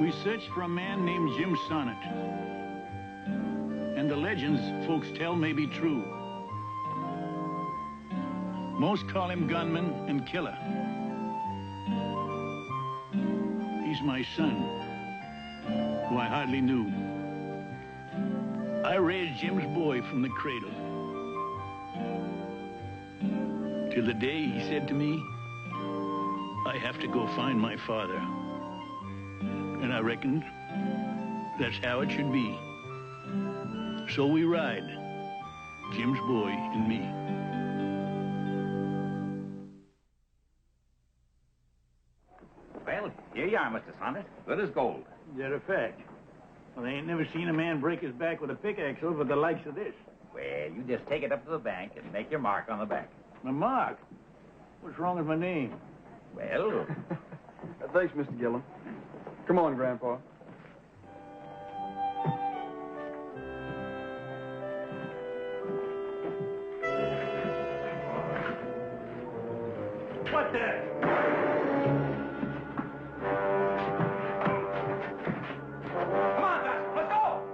We searched for a man named Jim Sonnett. And the legends folks tell may be true. Most call him gunman and killer. He's my son, who I hardly knew. I raised Jim's boy from the cradle. Till the day he said to me, I have to go find my father. And I reckoned that's how it should be. So we ride, Jim's boy and me. Well, here you are, Mr. Sonnett. Good as gold. Is that a fact? Well, I ain't never seen a man break his back with a pickaxe over the likes of this. Well, you just take it up to the bank and make your mark on the back. My mark? What's wrong with my name? Well... Thanks, Mr. Gillum. Come on, Grandpa. What the? Come on, Gus, let's go!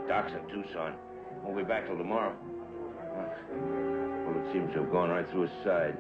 Doc's in Tucson. Won't be back till tomorrow. Well, it seems to have gone right through his side.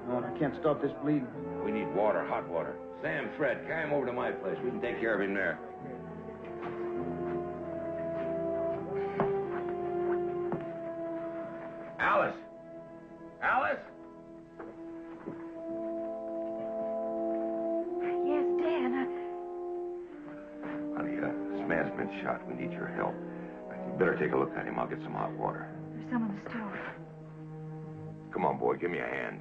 I can't stop this bleeding. We need water, hot water. Sam, Fred, carry him over to my place. We can take care of him there. Alice! Alice! Yes, Dan. Honey, this man's been shot. We need your help. You better take a look at him. I'll get some hot water. There's some on the stove. Come on, boy. Give me a hand.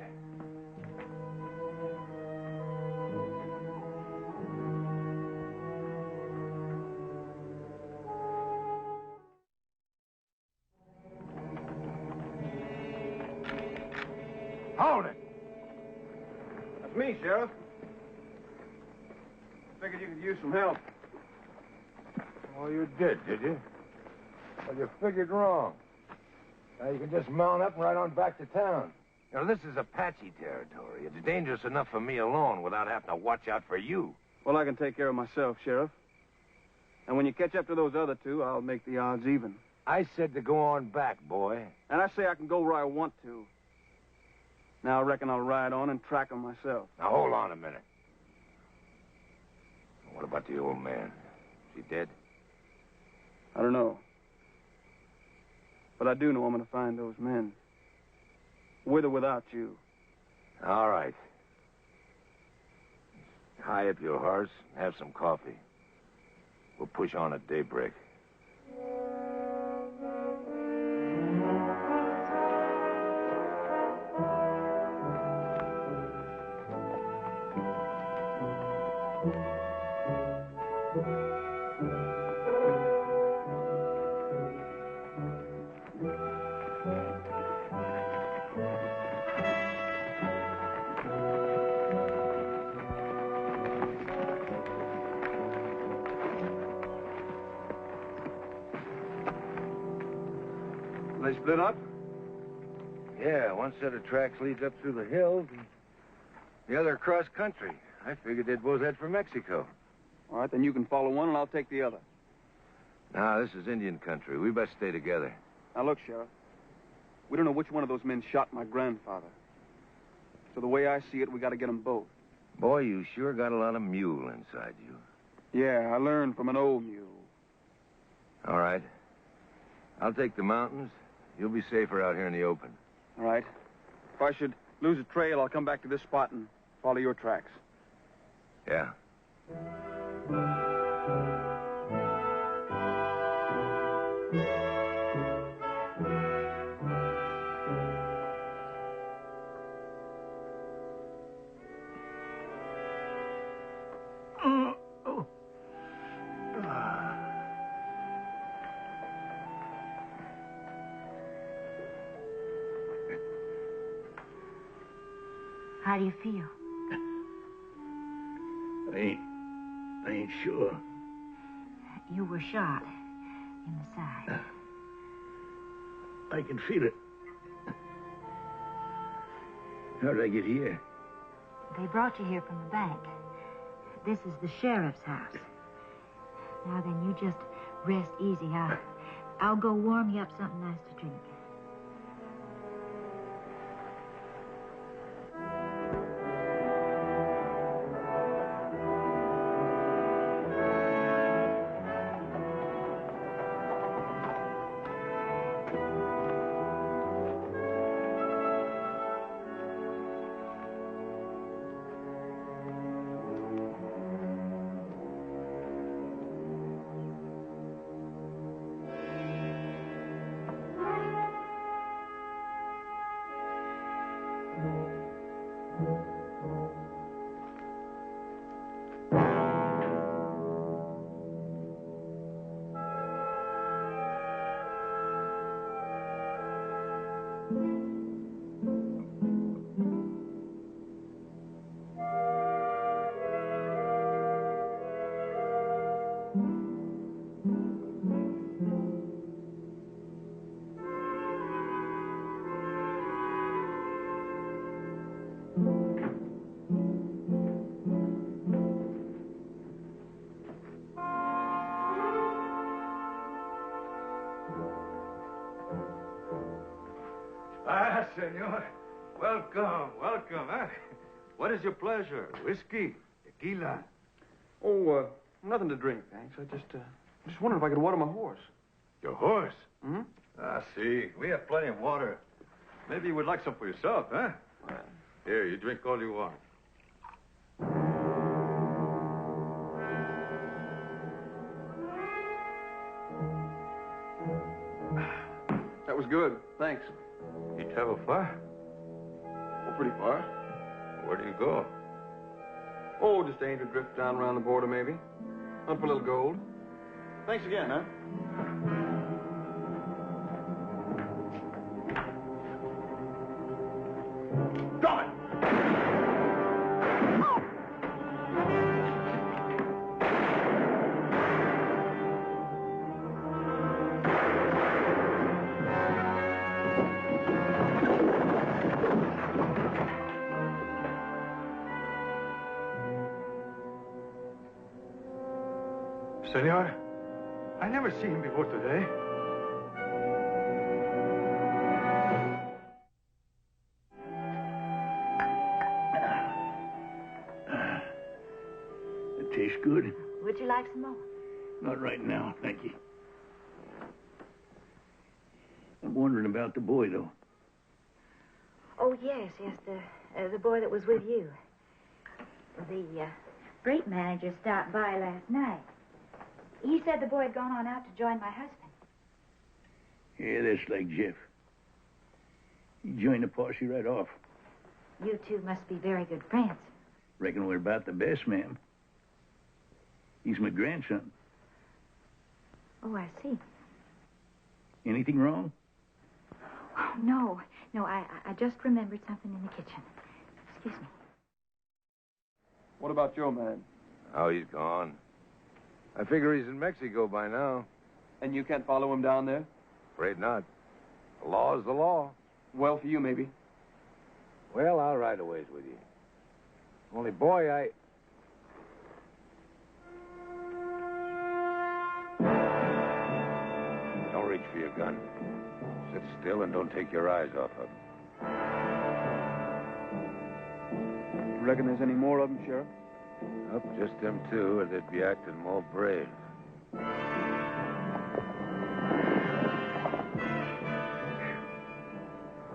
Hold it! That's me, Sheriff. Figured you could use some help. Oh, you did you? Well, you figured wrong. Now you can just mount up and ride on back to town. You know, this is Apache territory. It's dangerous enough for me alone without having to watch out for you. Well, I can take care of myself, Sheriff. And when you catch up to those other two, I'll make the odds even. I said to go on back, boy. And I say I can go where I want to. Now I reckon I'll ride on and track them myself. Now, hold on a minute. What about the old man? Is he dead? I don't know. But I do know I'm going to find those men. With or without you. All right. Tie up your horse and have some coffee. We'll push on at daybreak. They split up? Yeah, one set of tracks leads up through the hills, and the other across country. I figured they'd both head for Mexico. All right, then you can follow one and I'll take the other. Now, this is Indian country. We best stay together. Now, look, Sheriff. We don't know which one of those men shot my grandfather. So the way I see it, we got to get them both. Boy, you sure got a lot of mule inside you. Yeah, I learned from an old mule. All right. I'll take the mountains. You'll be safer out here in the open. All right. If I should Lose a trail, I'll come back to this spot and follow your tracks. Yeah. How do you feel? I ain't sure. You were shot in the side. I can feel it. How did I get here? They brought you here from the bank. This is the sheriff's house. Now then, you just rest easy. I'll go warm you up something nice to drink. Ah, senor. Welcome, welcome, huh? What is your pleasure? Whiskey? Tequila? Oh, nothing to drink, thanks. I just wondered if I could water my horse. Your horse? Hmm? Ah, see, we have plenty of water. Maybe you would like some for yourself, huh? Here, you drink all you want. That was good. Thanks. You travel far? Oh, pretty far. Where do you go? Oh, just aim to drift down around the border, maybe. Hunt for a little gold. Thanks again, huh? Drop it! Senor, I never seen him before today. It tastes good. Would you like some more? Not right now, thank you. I'm wondering about the boy, though. Oh, yes, the boy that was with you. The freight manager stopped by last night. He said the boy had gone on out to join my husband. Yeah, that's like Jeff. He joined the posse right off. You two must be very good friends. Reckon we're about the best, ma'am. He's my grandson. Oh, I see. Anything wrong? Oh, no. No, I just remembered something in the kitchen. Excuse me. What about your man? Oh, he's gone. I figure he's in Mexico by now. And you can't follow him down there? Afraid not. The law is the law. Well, for you, maybe. Well, I'll ride a ways with you. Only, boy, Don't reach for your gun. Sit still and don't take your eyes off of him. You reckon there's any more of them, Sheriff? Up, just them two, or they'd be acting more brave.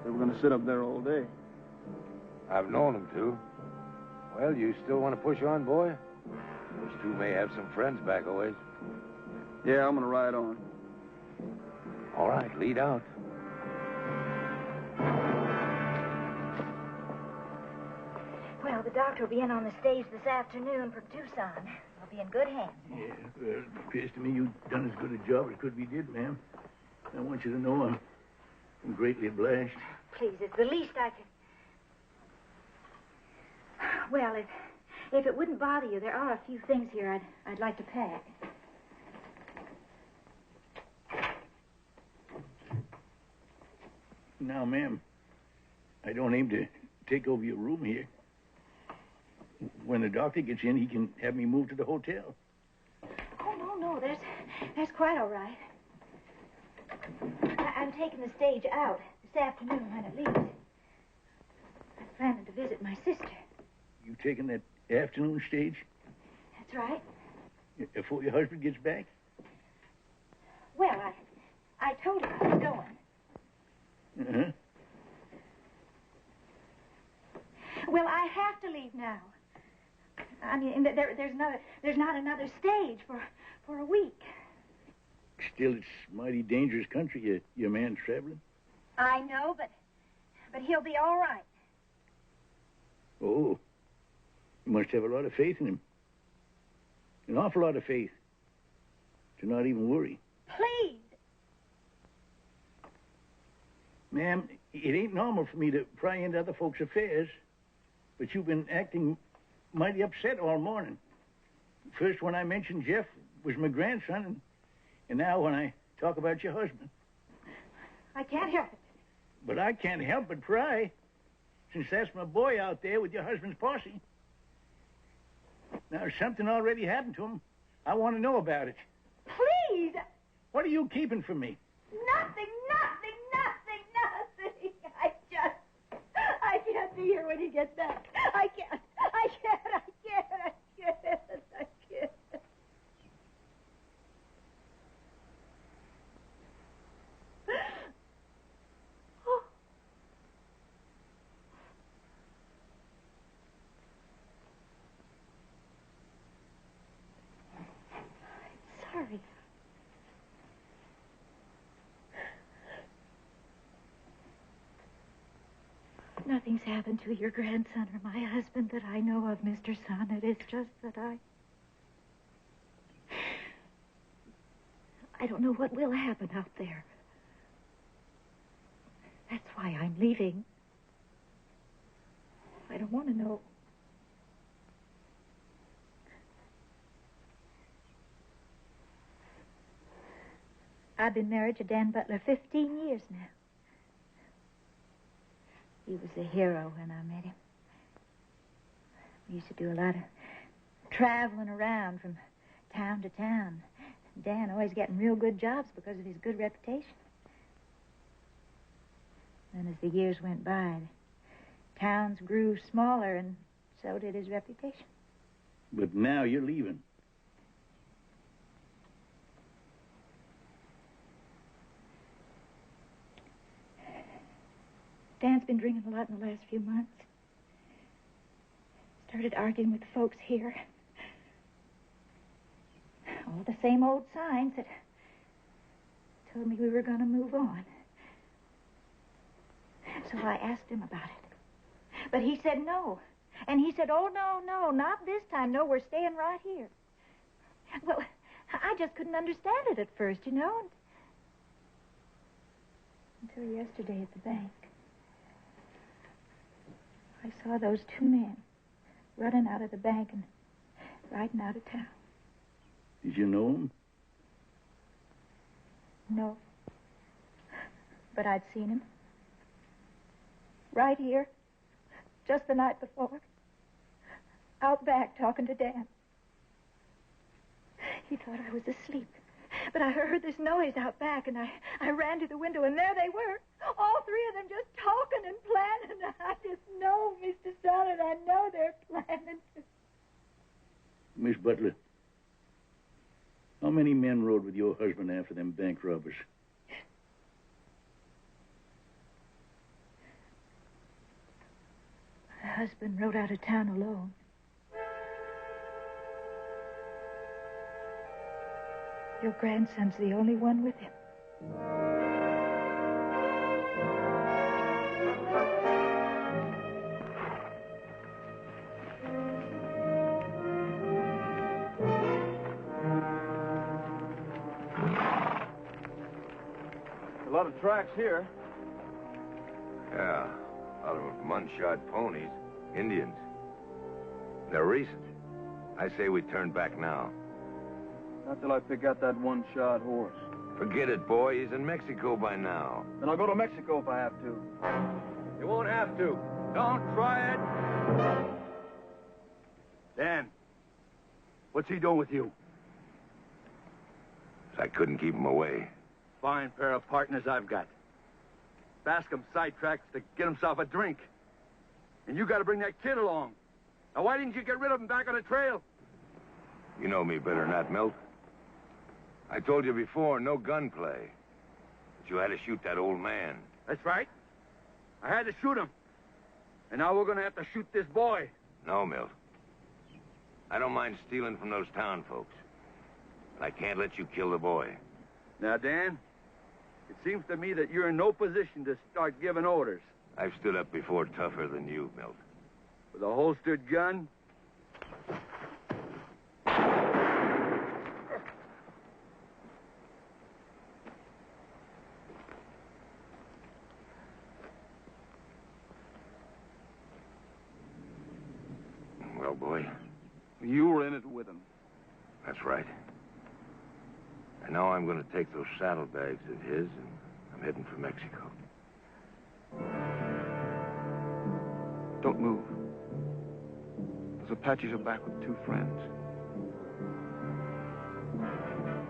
They were going to sit up there all day. I've known him to. Well, you still want to push on, boy? Those two may have some friends back a ways. Yeah, I'm gonna ride on. All right, lead out. Well, the doctor will be in on the stage this afternoon from Tucson. I'll be in good hands. Yeah, well, it appears to me you've done as good a job as could be did, ma'am. I want you to know I'm greatly obliged. Please, it's the least I can... Well, if it wouldn't bother you, there are a few things here I'd like to pack. Now, ma'am, I don't aim to take over your room here. When the doctor gets in, he can have me moved to the hotel. Oh, no, that's quite all right. I'm taking the stage out this afternoon when it leaves. I'm planning to visit my sister. You taking that afternoon stage? That's right. Before your husband gets back? Well, I told him I was going. Uh-huh. Well, I have to leave now. I mean, there's not another stage for a week. Still, it's mighty dangerous country your man's traveling. I know, but he'll be all right. Oh, you must have a lot of faith in him. An awful lot of faith. To not even worry. Please. Ma'am, it ain't normal for me to pry into other folks' affairs, but you've been acting mighty upset all morning. First, when I mentioned Jeff was my grandson, and now when I talk about your husband. I can't help it. But I can't help but pry, since that's my boy out there with your husband's posse. Now, if something already happened to him, I want to know about it. Please! What are you keeping from me? Nothing! I can't be here when he gets back. I can't. Oh. I'm sorry. Nothing's happened to your grandson or my husband that I know of, Mr. Sonnett. It's just that I don't know what will happen out there. That's why I'm leaving. I don't want to know. I've been married to Dan Butler 15 years now. He was a hero when I met him. We used to do a lot of traveling around from town to town. Dan always getting real good jobs because of his good reputation. And as the years went by, the towns grew smaller, and so did his reputation. But now you're leaving. Dan's been drinking a lot in the last few months. Started arguing with folks here. All the same old signs that told me we were going to move on. So I asked him about it. But he said no. And he said, oh, no, not this time. No, we're staying right here. Well, I just couldn't understand it at first, you know. Until yesterday at the bank. I saw those two men running out of the bank and riding out of town. Did you know him? No. But I'd seen him. Right here. Just the night before. Out back talking to Dan. He thought I was asleep. But I heard this noise out back, and I ran to the window, and there they were. All three of them just talking and planning. I just know, Mr. Sonnett, I know they're planning. Miss Butler, how many men rode with your husband after them bank robbers? husband rode out of town alone. Your grandson's the only one with him. A lot of tracks here. Yeah, a lot of mud-shod ponies. Indians. They're recent. I say we turn back now. Not till I pick out that one-shod horse. Forget it, boy. He's in Mexico by now. Then I'll go to Mexico if I have to. You won't have to. Don't try it. Dan, what's he doing with you? I couldn't keep him away. Fine pair of partners I've got. Bascom sidetracks to get himself a drink. And you got to bring that kid along. Now, why didn't you get rid of him back on the trail? You know me better than that, Milt. I told you before, no gunplay. But you had to shoot that old man. That's right. I had to shoot him. And now we're going to have to shoot this boy. No, Milt. I don't mind stealing from those town folks. But I can't let you kill the boy. Now, Dan, it seems to me that you're in no position to start giving orders. I've stood up before tougher than you, Milt. With a holstered gun? Well, boy, You were in it with him. that's right. And now I'm going to take those saddlebags of his, and I'm heading for Mexico. Don't move. Those Apaches are back with 2 friends.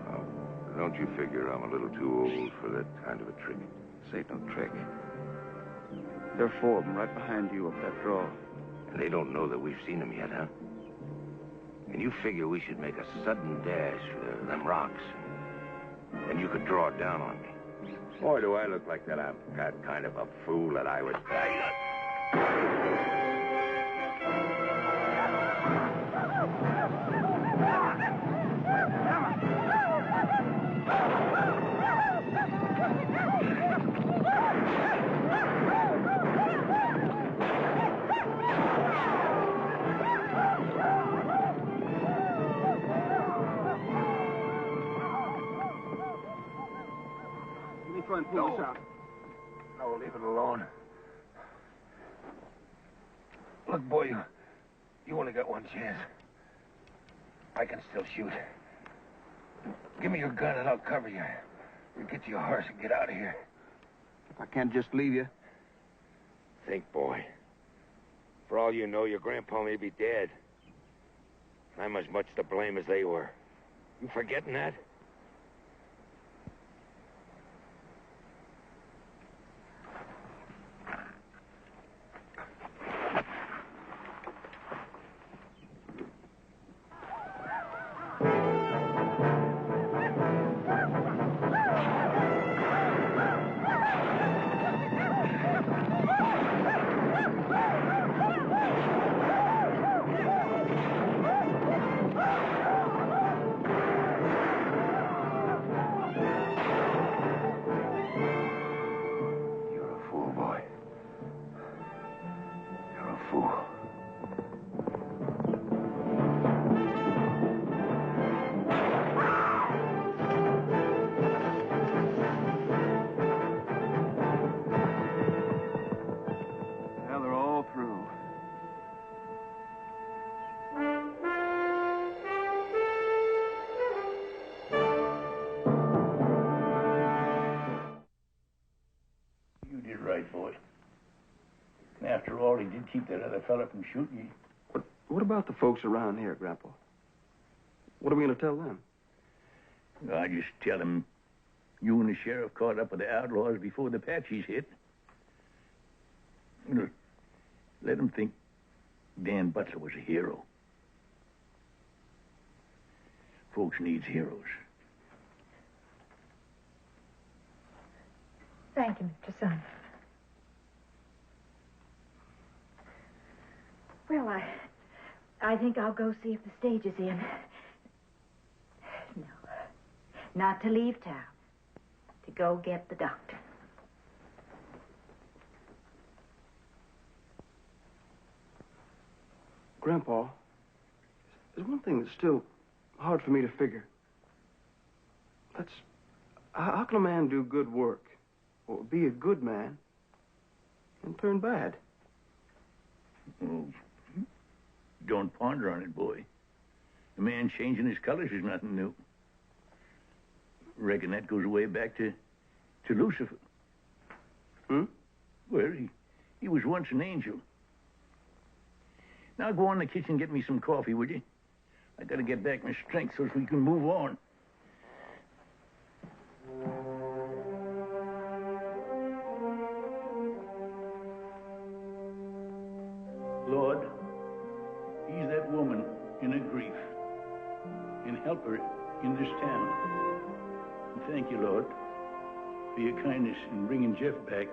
Oh, don't you figure I'm a little too old for that kind of a trick? This ain't no trick. There are 4 of them right behind you up that draw. And they don't know that we've seen them yet, huh? And you figure we should make a sudden dash for them rocks, and you could draw down on me. Boy, do I look like that I'm that kind of a fool that I would... Let me try and pull this out. No, leave it alone. Look, boy, you only got one chance. I can still shoot. Give me your gun and I'll cover you. You get to your horse and get out of here. I can't just leave you. Think, boy. For all you know, your grandpa may be dead. I'm as much to blame as they were. You forgetting that? Well, they're all through. You did right, boy. And after all, he did keep that other fella from shooting you. What about the folks around here, Grandpa? What are we going to tell them? I just tell him you and the sheriff caught up with the outlaws before the Apaches hit. You know, let them think Dan Butler was a hero. Folks needs heroes. Thank you, Mr. Sonnett. Well, I think I'll go see if the stage is in. No, not to leave town. To go get the doctor. Grandpa, there's one thing that's still hard for me to figure. That's, how can a man do good work, or be a good man, and turn bad? Oh, don't ponder on it, boy. A man changing his colors is nothing new. Reckon that goes way back to Lucifer. Hmm? Well, he was once an angel. Now go on in the kitchen and get me some coffee, would you? I gotta get back my strength so we can move on. Lord, ease that woman in her grief and help her in this town. And thank you, Lord, for your kindness in bringing Jeff back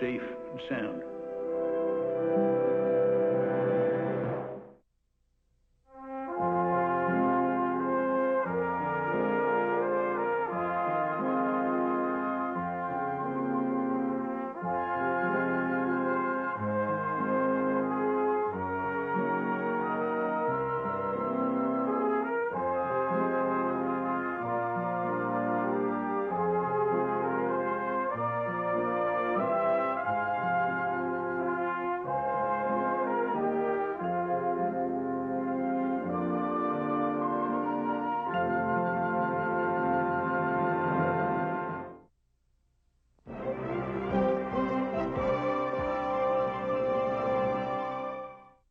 safe and sound.